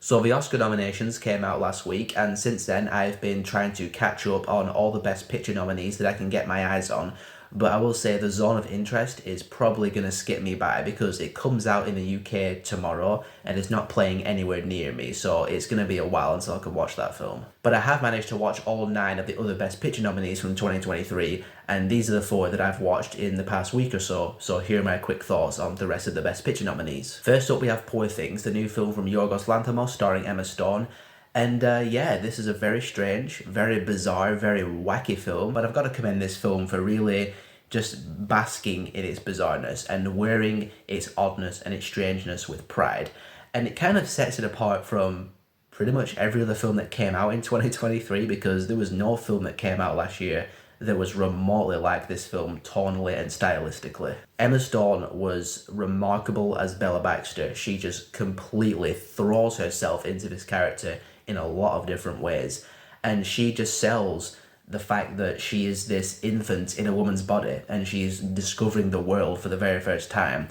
So the Oscar nominations came out last week, and since then I've been trying to catch up on all the Best Picture nominees that I can get my eyes on. But I will say the Zone of Interest is probably going to skip me by because it comes out in the UK tomorrow and it's not playing anywhere near me, so it's going to be a while until I can watch that film. But I have managed to watch all 9 of the other Best Picture nominees from 2023, and these are the 4 that I've watched in the past week or so here are my quick thoughts on the rest of the Best Picture nominees. First up we have Poor Things, the new film from Yorgos Lanthimos starring Emma Stone. And yeah, this is a very strange, very bizarre, very wacky film, but I've got to commend this film for really just basking in its bizarreness and wearing its oddness and its strangeness with pride. And it kind of sets it apart from pretty much every other film that came out in 2023, because there was no film that came out last year that was remotely like this film tonally and stylistically. Emma Stone was remarkable as Bella Baxter. She just completely throws herself into this character in a lot of different ways, and she just sells the fact that she is this infant in a woman's body and she's discovering the world for the very first time.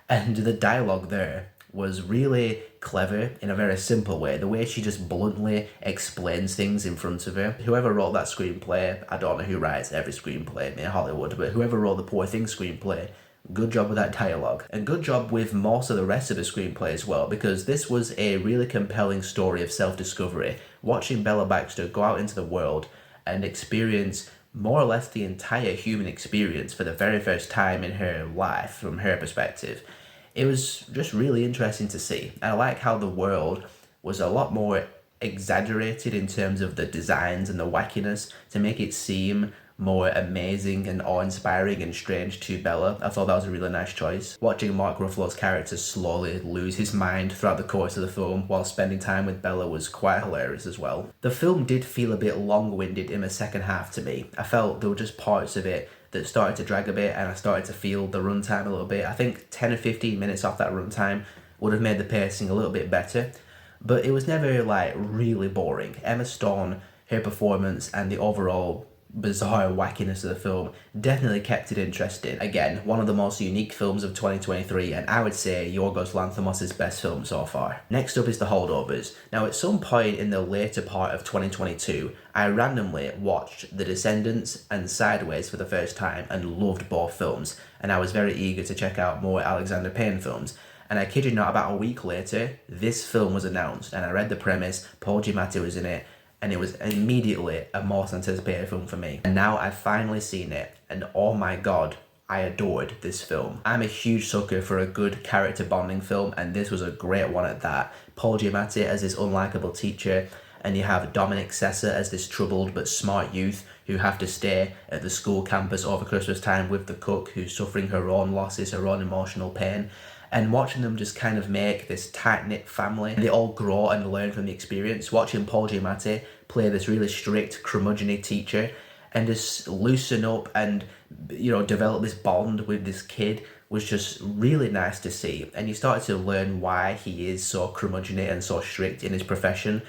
And the dialogue there was really clever in a very simple way. The way she just bluntly explains things in front of her. Whoever wrote that screenplay, I don't know who writes every screenplay in Hollywood, but whoever wrote the Poor Things screenplay, good job with that dialogue. And good job with most of the rest of the screenplay as well, because this was a really compelling story of self-discovery. Watching Bella Baxter go out into the world and experience more or less the entire human experience for the very first time in her life from her perspective. It was just really interesting to see. And I like how the world was a lot more exaggerated in terms of the designs and the wackiness to make it seem more amazing and awe-inspiring and strange to Bella. I thought that was a really nice choice. Watching Mark Ruffalo's character slowly lose his mind throughout the course of the film while spending time with Bella was quite hilarious as well. The film did feel a bit long-winded in the second half to me. I felt there were just parts of it that started to drag a bit, and I started to feel the runtime a little bit. I think 10 or 15 minutes off that runtime would have made the pacing a little bit better, but it was never like really boring. Emma Stone, her performance and the overall bizarre wackiness of the film definitely kept it interesting. Again, one of the most unique films of 2023, and I would say Yorgos Lanthimos' best film so far. Next up is The Holdovers. Now, at some point in the later part of 2022, I randomly watched The Descendants and Sideways for the first time and loved both films, and I was very eager to check out more Alexander Payne films. And I kid you not, about a week later, this film was announced, and I read the premise, Paul Giamatti was in it, and it was immediately a most anticipated film for me. And now I've finally seen it, and oh my god, I adored this film. I'm a huge sucker for a good character bonding film, and this was a great one at that. Paul Giamatti as this unlikable teacher, and you have Dominic Sessa as this troubled but smart youth who have to stay at the school campus over Christmas time with the cook who's suffering her own losses, her own emotional pain. And watching them just kind of make this tight-knit family, they all grow and learn from the experience. Watching Paul Giamatti play this really strict, curmudgeon-y teacher and just loosen up and, you know, develop this bond with this kid was just really nice to see. And you start to learn why he is so curmudgeon-y and so strict in his profession.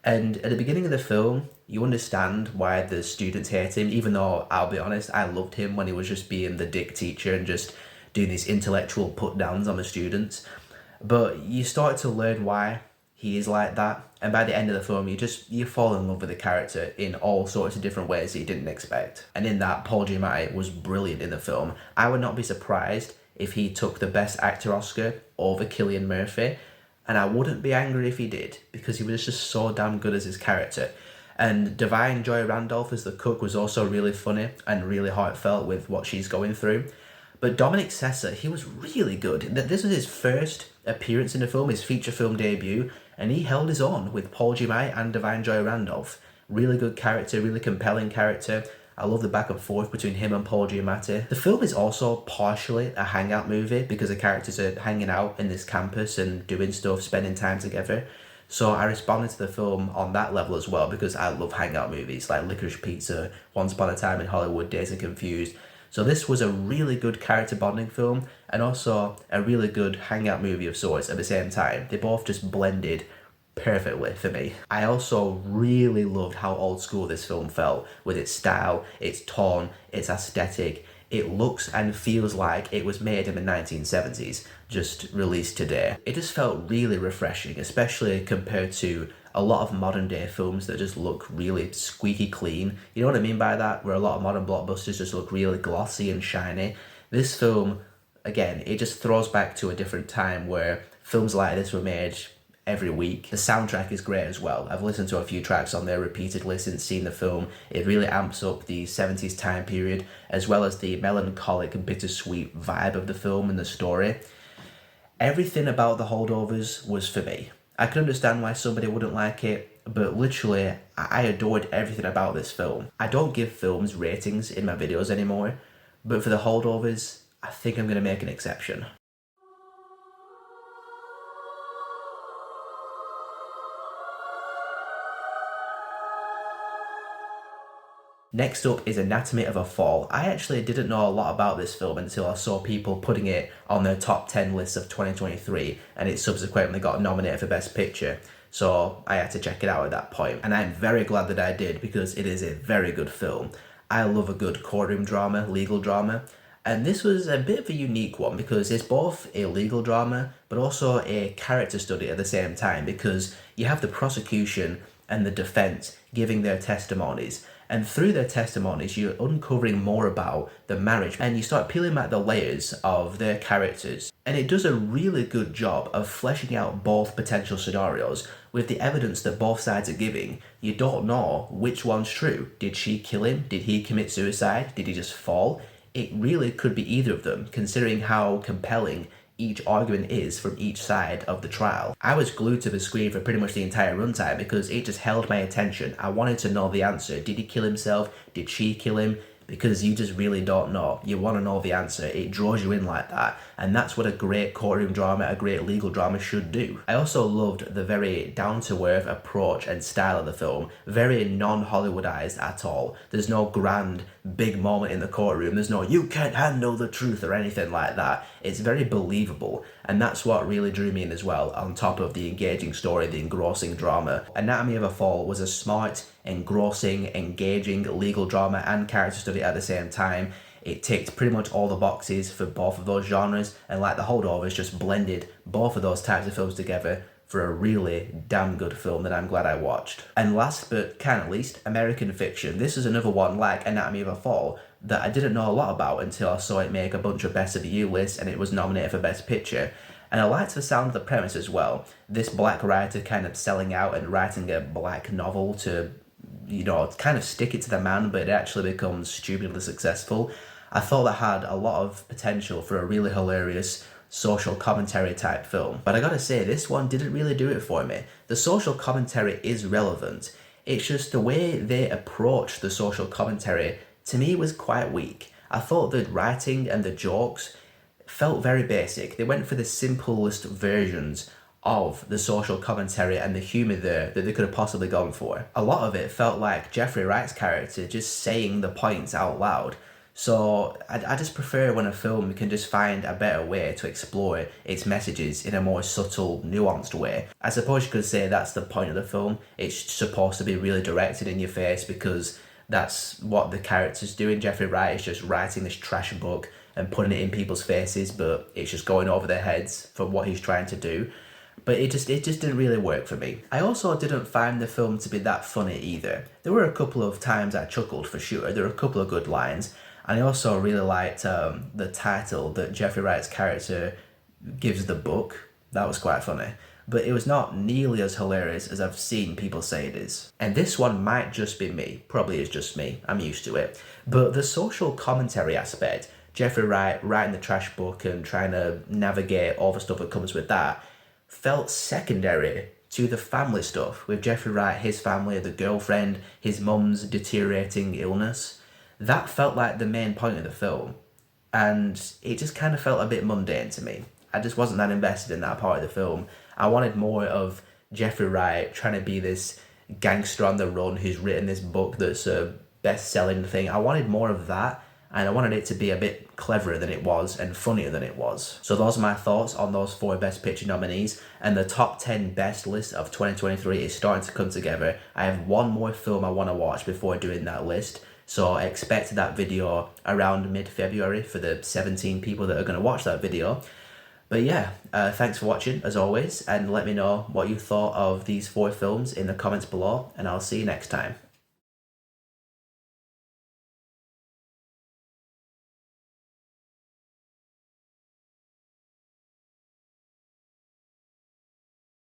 And at the beginning of the film, you understand why the students hate him, even though, I'll be honest, I loved him when he was just being the dick teacher and just doing these intellectual put-downs on the students. But you start to learn why he is like that, and by the end of the film you fall in love with the character in all sorts of different ways that you didn't expect. And in that, Paul Giamatti was brilliant in the film. I would not be surprised if he took the Best Actor Oscar over Cillian Murphy, and I wouldn't be angry if he did, because he was just so damn good as his character. And Divine Joy Randolph as the cook was also really funny and really heartfelt with what she's going through. But Dominic Sessa, he was really good. This was his first appearance in the film, his feature film debut, and he held his own with Paul Giamatti and Divine Joy Randolph. Really good character, really compelling character. I love the back and forth between him and Paul Giamatti. The film is also partially a hangout movie because the characters are hanging out in this campus and doing stuff, spending time together. So I responded to the film on that level as well, because I love hangout movies like Licorice Pizza, Once Upon a Time in Hollywood, Dazed and Confused. So this was a really good character bonding film and also a really good hangout movie of sorts at the same time. They both just blended perfectly for me. I also really loved how old school this film felt, with its style, its tone, its aesthetic. it looks and feels like it was made in the 1970s, just released today. It just felt really refreshing, especially compared to a lot of modern day films that just look really squeaky clean. You know what I mean by that? Where a lot of modern blockbusters just look really glossy and shiny. This film, again, it just throws back to a different time where films like this were made every week. The soundtrack is great as well. I've listened to a few tracks on there repeatedly since seeing the film. It really amps up the 70s time period, as well as the melancholic, bittersweet vibe of the film and the story. Everything about The Holdovers was for me. I can understand why somebody wouldn't like it, but literally, I adored everything about this film. I don't give films ratings in my videos anymore, but for The Holdovers, I think I'm going to make an exception. Next up is Anatomy of a Fall. I actually didn't know a lot about this film until I saw people putting it on their top 10 lists of 2023, and it subsequently got nominated for Best Picture. So I had to check it out at that point, and I'm very glad that I did because it is a very good film. I love a good courtroom drama, legal drama, and this was a bit of a unique one because it's both a legal drama but also a character study at the same time, because you have the prosecution and the defense giving their testimonies. And through their testimonies, you're uncovering more about the marriage and you start peeling back the layers of their characters. And it does a really good job of fleshing out both potential scenarios with the evidence that both sides are giving. You don't know which one's true. Did she kill him? Did he commit suicide? Did he just fall? It really could be either of them, considering how compelling each argument is from each side of the trial. I was glued to the screen for pretty much the entire runtime because it just held my attention. I wanted to know the answer. Did he kill himself? Did she kill him? Because you just really don't know. You want to know the answer. It draws you in like that. And that's what a great courtroom drama, a great legal drama should do. I also loved the very down-to-earth approach and style of the film. Very non-Hollywoodized at all. There's no grand, big moment in the courtroom. There's no, you can't handle the truth or anything like that. It's very believable. And that's what really drew me in as well, on top of the engaging story, the engrossing drama. Anatomy of a Fall was a smart, engrossing, engaging legal drama and character study at the same time. It ticked pretty much all the boxes for both of those genres, and like The Holdovers, just blended both of those types of films together for a really damn good film that I'm glad I watched. And last but can't least, American Fiction. This is another one like Anatomy of a Fall that I didn't know a lot about until I saw it make a bunch of Best of the Year lists and it was nominated for Best Picture. And I liked the sound of the premise as well. This black writer kind of selling out and writing a black novel to, you know, kind of stick it to the man, but it actually becomes stupidly successful. I thought that had a lot of potential for a really hilarious social commentary type film. But I gotta say, this one didn't really do it for me. The social commentary is relevant. It's just the way they approach the social commentary, to me, was quite weak. I thought the writing and the jokes felt very basic. They went for the simplest versions of the social commentary and the humour there that they could have possibly gone for. A lot of it felt like Jeffrey Wright's character just saying the points out loud. So I just prefer when a film can just find a better way to explore its messages in a more subtle, nuanced way. I suppose you could say that's the point of the film. It's supposed to be really directed in your face because that's what the character's doing. Jeffrey Wright is just writing this trash book and putting it in people's faces, but it's just going over their heads for what he's trying to do. But it just didn't really work for me. I also didn't find the film to be that funny either. There were a couple of times I chuckled for sure. There were a couple of good lines. And I also really liked the title that Jeffrey Wright's character gives the book. That was quite funny. But it was not nearly as hilarious as I've seen people say it is. And this one might just be me. Probably is just me. I'm used to it. But the social commentary aspect, Jeffrey Wright writing the trash book and trying to navigate all the stuff that comes with that, felt secondary to the family stuff with Jeffrey Wright, his family, the girlfriend, his mum's deteriorating illness. That felt like the main point of the film, and it just kind of felt a bit mundane to me. I just wasn't that invested in that part of the film. I wanted more of Jeffrey Wright trying to be this gangster on the run who's written this book that's a best-selling thing. I wanted more of that, and I wanted it to be a bit cleverer than it was and funnier than it was. So those are my thoughts on those 4 Best Picture nominees, and the top 10 best list of 2023 is starting to come together. I have one more film I want to watch before doing that list, So expect that video around mid-February for the 17 people that are going to watch that video. But yeah, thanks for watching as always, and let me know what you thought of these 4 films in the comments below, and I'll see you next time.